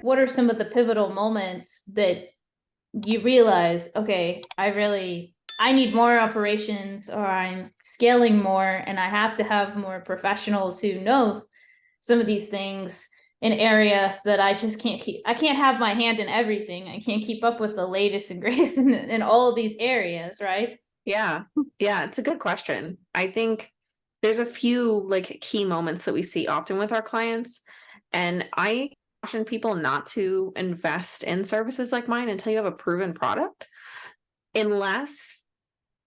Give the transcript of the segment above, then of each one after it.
what are some of the pivotal moments that you realize, okay, I need more operations, or I'm scaling more and I have to have more professionals who know some of these things in areas that I just I can't have my hand in everything. I can't keep up with the latest and greatest in all of these areas, right? Yeah. Yeah, it's a good question. I think there's a few like key moments that we see often with our clients. And I caution people not to invest in services like mine until you have a proven product, unless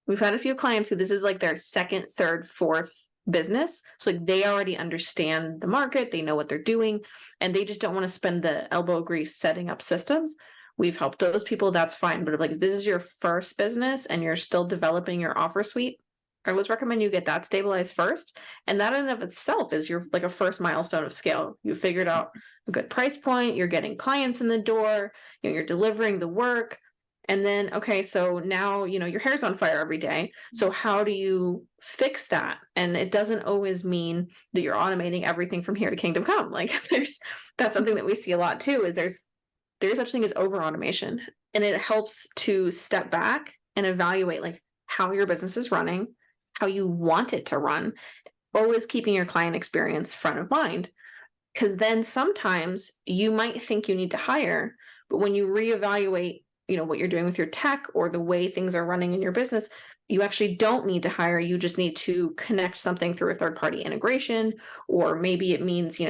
we've had a few clients who this is like their second, third, fourth business. So like they already understand the market, they know what they're doing, and they just don't want to spend the elbow grease setting up systems. We've helped those people, that's fine. But if this is your first business and you're still developing your offer suite, I always recommend you get that stabilized first. And that in and of itself is your like a first milestone of scale. You figured out a good price point, you're getting clients in the door, you're delivering the work. And then, okay, so now, your hair's on fire every day. So how do you fix that? And it doesn't always mean that you're automating everything from here to kingdom come. Like that's something that we see a lot too, is there's such thing as over automation. And it helps to step back and evaluate like how your business is running, how you want it to run, always keeping your client experience front of mind. Because then sometimes you might think you need to hire, but when you reevaluate, what you're doing with your tech or the way things are running in your business, you actually don't need to hire. You just need to connect something through a third party integration, or maybe it means,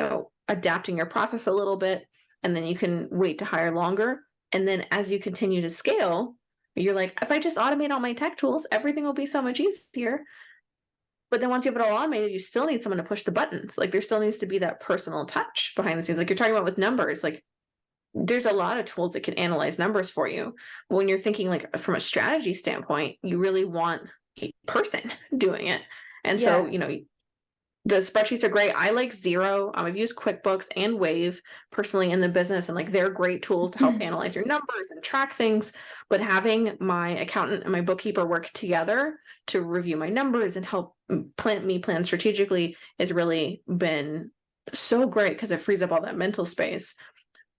adapting your process a little bit, and then you can wait to hire longer. And then as you continue to scale, you're like, if I just automate all my tech tools, everything will be so much easier. But then once you have it all automated, you still need someone to push the buttons. Like there still needs to be that personal touch behind the scenes. Like you're talking about with numbers, like there's a lot of tools that can analyze numbers for you. But when you're thinking like from a strategy standpoint, you really want a person doing it. And so, Yes. the spreadsheets are great. I like Zero. I've used QuickBooks and Wave personally in the business, and like they're great tools to help analyze your numbers and track things. But having my accountant and my bookkeeper work together to review my numbers and help plan strategically has really been so great because it frees up all that mental space.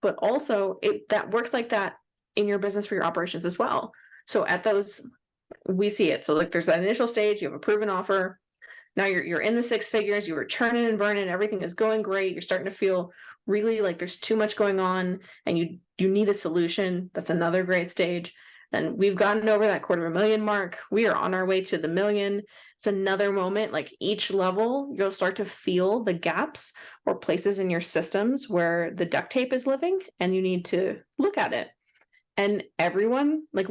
But also, it that works like that in your business for your operations as well. So at those, we see it. So like there's that initial stage, you have a proven offer, now you're in the six figures, you were churning and burning, everything is going great, you're starting to feel really like there's too much going on and you need a solution. That's another great stage. And we've gotten over that $250,000 mark, we are on our way to the million. It's another moment, like each level you'll start to feel the gaps or places in your systems where the duct tape is living, and you need to look at it. And everyone, like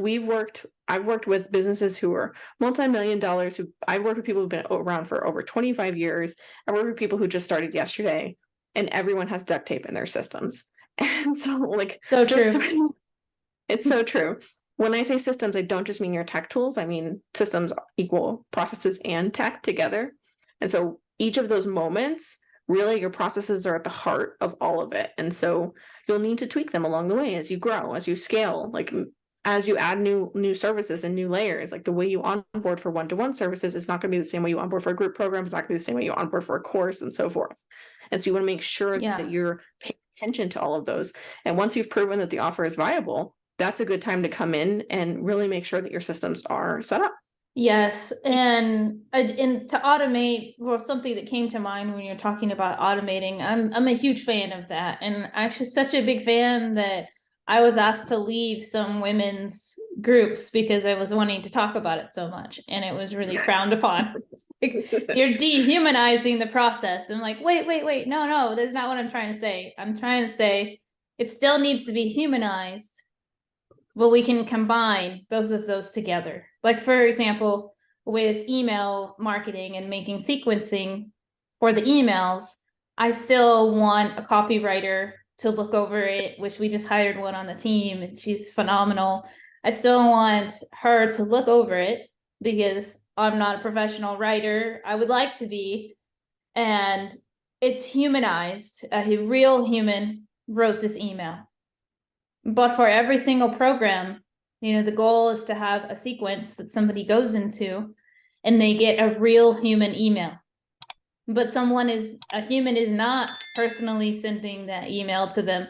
I've worked with businesses who are multi-million dollars, who I've worked with people who've been around for over 25 years. I worked with people who just started yesterday, and everyone has duct tape in their systems. And so like So just true. it's so true. When I say systems, I don't just mean your tech tools. I mean systems equal processes and tech together. And so each of those moments, really your processes are at the heart of all of it. And so you'll need to tweak them along the way as you grow, as you scale, like as you add new services and new layers. Like the way you onboard for one-to-one services is not going to be the same way you onboard for a group program. It's not going to be the same way you onboard for a course, and so forth. And so you want to make sure that Yeah. you're paying attention to all of those. And once you've proven that the offer is viable, that's a good time to come in and really make sure that your systems are set up. Yes, and to automate, well, something that came to mind when you're talking about automating, I'm a huge fan of that, and actually such a big fan that I was asked to leave some women's groups because I was wanting to talk about it so much, and it was really frowned upon. Like, you're dehumanizing the process. I'm like, wait, no, that's not what I'm trying to say. I'm trying to say it still needs to be humanized, but we can combine both of those together. Like, for example, with email marketing and making sequencing for the emails, I still want a copywriter to look over it, which we just hired one on the team and she's phenomenal. I still want her to look over it because I'm not a professional writer. I would like to be. And it's humanized. A real human wrote this email. But for every single program, the goal is to have a sequence that somebody goes into and they get a real human email. But a human is not personally sending that email to them.